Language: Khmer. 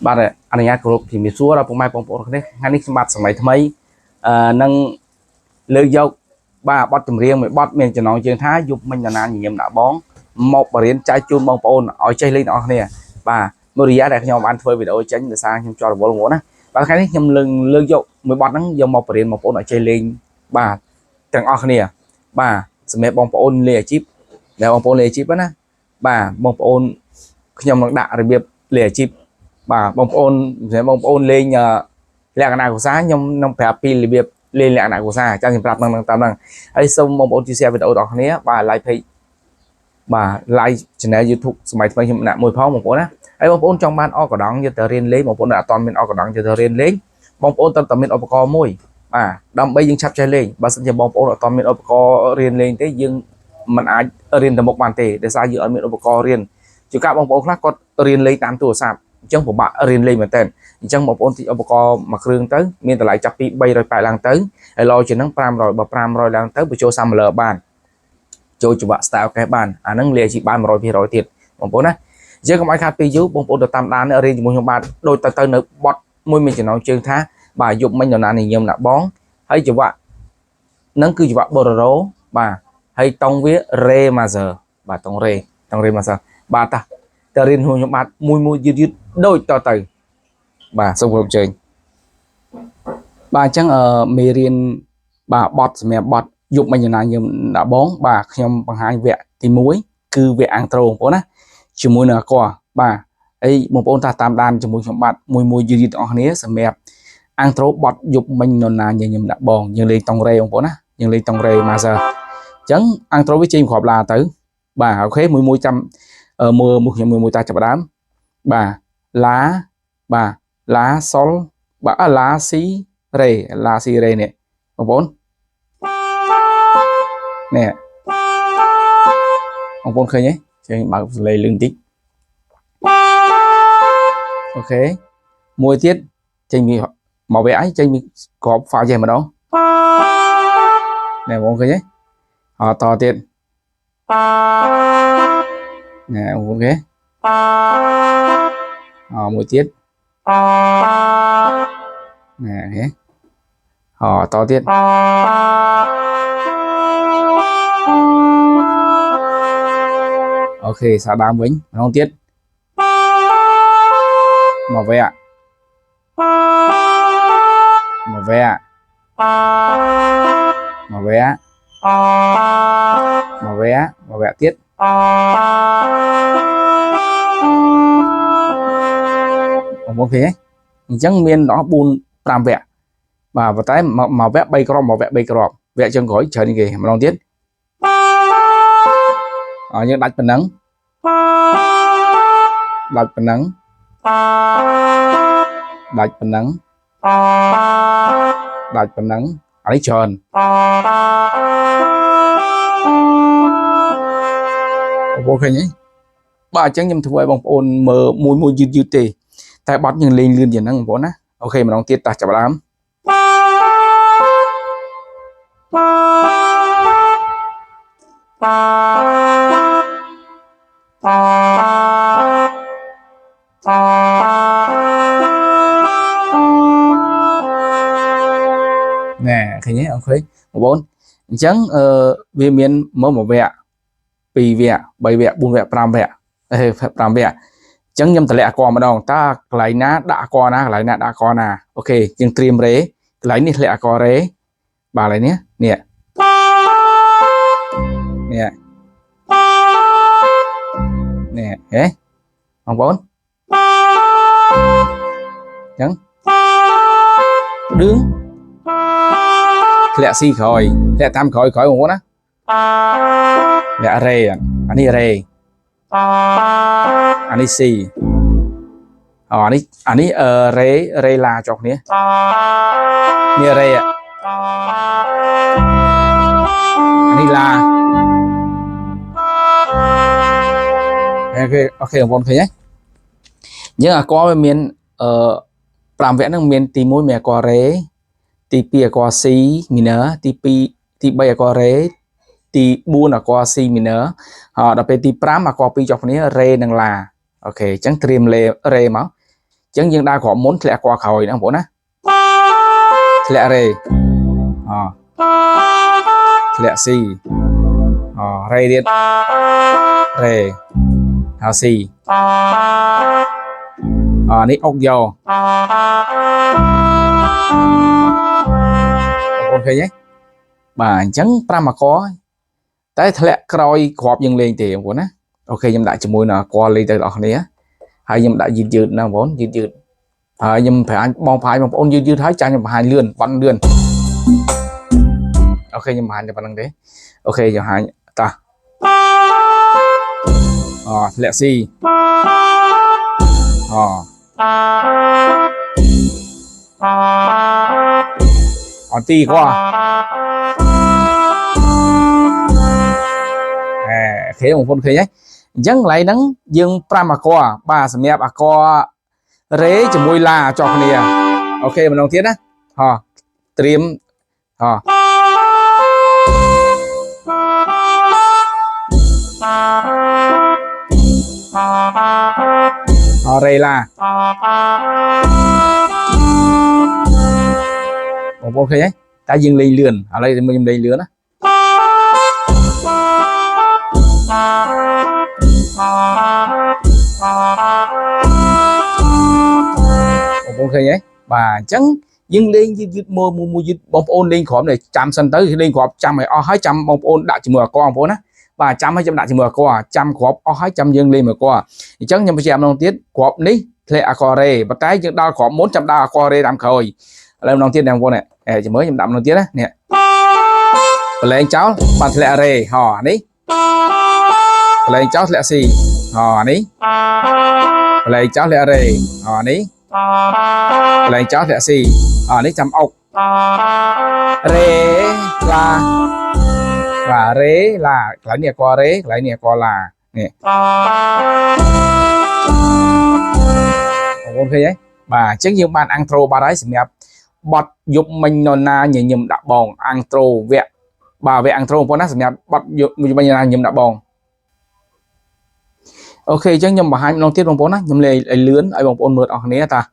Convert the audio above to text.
បាទអនុញ្ញាតគោរពជំរាបសួរដល់ពុកម៉ែបងប្អូនគ្នាថ្ងៃនេះខ្ញុំបាទសម័យថ្មីនឹងលើកយកបាទបទចម្រៀងមួយបទមានចំណងជើងថាយប់មិញនរណាញញឹមដាក់បងមកបរៀនចែកជូនបងប្អូនឲ្យចេះលេងទាំងអស់គ្នាបាទមួយរយៈដែលខ្ញុំបានធ្វើវីដេអូចេញដោយសារខ្ញុំជាប់រវល់ងណាបាទថ្ងៃនេះខ្ញុំលើកយកមួយបទហ្នឹងយកមកបរៀនបងប្អូនឲ្យចេះលេងបាទទាំងអស់គ្នាបាទសម្រាប់បងប្អូនលេងអាជីពដែលបងប្អូនលេងអាជីពណាបាទបងប្អូនខ្ញុំនឹងដាក់របៀបលេងអាជីពបាទបងប្អូនលេងលក្ខណៈគ្រួសារខ្ញុំនឹងប្រាប់ពីរបៀបលេងលក្ខណៈគ្រួសារចាំខ្ញុំប្រាប់នឹងតាមហ្នឹងហើយសូមបងប្អូនជួយ share វីដេអូដល់គ្នាបាទ like page បាទ like channel YouTube សម័យថ្មីខ្ញុំដាក់មួយផងបងប្អូនណាហើយបងប្អូនចង់បានអកកដងយកទៅរៀនលេងបងប្អូនដែលអត់ទាន់មានអកកដងយកទៅរៀនលេងបងប្អូនត្រូវតែមានឧបករណ៍មួយបាទដើម្បីយើងឆាប់ចេះលេងបើសិនជាបងប្អូនអត់ទាន់មានឧបករណ៍រៀនលេងទេយើងមិនអាចរៀនទៅមុខបានទេដោយសារយើងអត់មានឧបករណ៍រៀនជួនកាលបងប្អូនខ្លះគាត់រៀនលេងតាមទូរស័ព្ទអញ្ចឹងពិបាករៀនលេងមែនតើអញ្ចឹងបងប្អូនទីឧបករណ៍មួយគ្រឿងទៅមានតម្លៃចាប់ពី380ឡើងទៅហើយឡូជាងហ្នឹង500បើ500ឡើងទៅបញ្ចូលសាំឡឺបានចូលច្បាប់ style កេះបានអាហ្នឹងលេងជីបាន100%ទៀតបងប្អូនណាយើងកុំឲ្យខាតពេលយូរបងប្អូនទៅតាមដានរៀនជាមួយខ្ញុំបាទដូចទៅនៅបត់មួយមានចំណងជើងថាបាទយប់មិញនរណានិយមដាក់បងហើយច្បាប់ហ្នឹងគឺច្បាប់ bolero បាទហើយតង់វា re major បាទតង់ re major បាទតើរៀនជាមួយខ្ញុំបាទមួយយឺតដូចតទៅបាទសូមគោរពជើញបាទអញ្ចឹងមេរៀនបាទបត់សម្រាប់បត់យប់មិញណាញឹមដាក់បងបាទខ្ញុំបង្ហាញវគ្គទី1គឺវគ្គអាំងត្រូបងប្អូនណាជាមួយនឹងអកបាទហើយបងប្អូនតាមដានជាមួយខ្ញុំបាទមួយយឺតទាំងអស់គ្នាសម្រាប់អាំងត្រូបត់យប់មិញនរណាញញឹមដាក់បងយើងលេងតង់រ៉េបងប្អូនណាយើងលេងតង់រ៉េ master អញ្ចឹងអាំងត្រូវាចេញគ្រាប់ឡាទៅបាទអូខេមួយចាំមើលខ្ញុំមួយតាចាប់ដើមបាទឡាបាទឡាសុលបាទឡាស៊ីរ៉េនេះបងប្អូននេះបងប្អូនឃើញទេជើងបើកសលេងលឿនតិចអូខេមួយទៀតចេញមកវាអីចេញក្របហ្វាចេះម្ដងនេះបងឃើញទេតទៀតណែអូខេមួយទៀតណែអូខេតទៀតអូខេសាដើមវិញម្ដងទៀតមកវគ្គទៀតបងប្អូនឃើញទេអញ្ចឹងមានដល់4 5វគ្គបាទប៉ុន្តែមកវគ្គ3គ្រាប់វគ្គចុងក្រោយច្រើនគេម្ដងទៀតយើងដាច់ប៉ុណ្ណឹងអានេះច្រើនបងប្អូនឃើញទេបាទអញ្ចឹងខ្ញុំធ្វើឲ្យបងប្អូនមើលមួយយឺតទេតែបត់យើងលេងលឿនជាងហ្នឹងបងប្អូនណាអូខេម្ដងទៀតចាប់ដើមណែឃើញទេអូខេបងប្អូនអញ្ចឹងវាមានមក1វគ្គ2វគ្គ3វគ្គ4វគ្គ5វគ្គ5វគ្គអញ្ចឹងខ្ញុំតម្លាក់អក្សម្ដងតើកន្លែងណាដាក់អក្សរណាកន្លែងណាដាក់អក្សរណាអូខេយើងត្រៀមរេកន្លែងនេះធ្លាក់អក្សររេបាទកន្លែងនេះហេបងប្អូនអញ្ចឹងដឿងធ្លាក់ស៊ីក្រោយធ្លាក់តាមក្រោយបងប្អូនណាលាក់រេអានេះរេអានេះស៊ីអានេះរេឡាចុះគ្នានេះរេអានេះឡាអូខេបងប្អូនឃើញទេយើងអក្សរវាមាន5វគ្គហ្នឹងមានទី1មានអក្សររេទី2អក្សរ C minor ទី3អក្សររេទី4អក្សរ C minor ដល់ពេលទី5អក្សរ2ចុះគ្នារេនិងឡាអូខេអញ្ចឹងត្រៀមរេមក chẳng nhưng đa có muốn lẹ qua khởi nữa bố ná lẹ rê lẹ si rê điện rê hào si ní ốc dầu ok nhé bà chẳng pra mà có tới lẹ coi khọp dừng lên thì của nó ok nhưng đại cho môi là qua lên từ đó này hay nhưng đại dịt dịt nào vốn dịt dịt nhưng phải anh bong phải mà ôn dịt thái cha nhưng mà hai lươn bắn lươn ok nhưng mà hai là bắn đấy ok giờ hai ta lẹ si ti qua thế một con thế nhé dân lại nắng dương prama qua ba sầm nhẹ bà co rế chỉ môi là cho con này ok mình đầu tiên á trim rê là một con thế nhé ta dừng lên lươn ở đây thì mình lên lươn á ok nhé bà chẳng dừng lên dứt mua dứt bông ôn lên khóm này trăm sân tới lên khóm trăm này hai trăm bông ôn đã chỉ mưa con phố á và trăm 200 đã chỉ mưa qua trăm khóm 200 dừng lên mưa qua thì chẳng nhầm xem đầu tiên khóm ní lệ acorde và cái những đa khóm 400 đa acorde đam khởi lần đầu tiên đang vô này chỉ mới nhầm đậm đầu tiên á nè lên cháu bạn lệ rê hò ní lên cháu lệ xì hò ní lên cháu lệ rê hò ní lên cháu lệ xì ní chấm ốc rê là và rê là lại nè qua rê lại nè qua là nè ok ấy bà chắc như bạn ăn trâu ba đấy xem bọt dục mình non na nhỉ nhầm đã bòn ăn trâu vẹn bà về ăn trâu có nát xem bọt dục mình na nhầm đã bòn ok chắc nhầm bà hai non tiết bóng bốn á nhầm lề lươn ai bóng bốn mượt ở này ta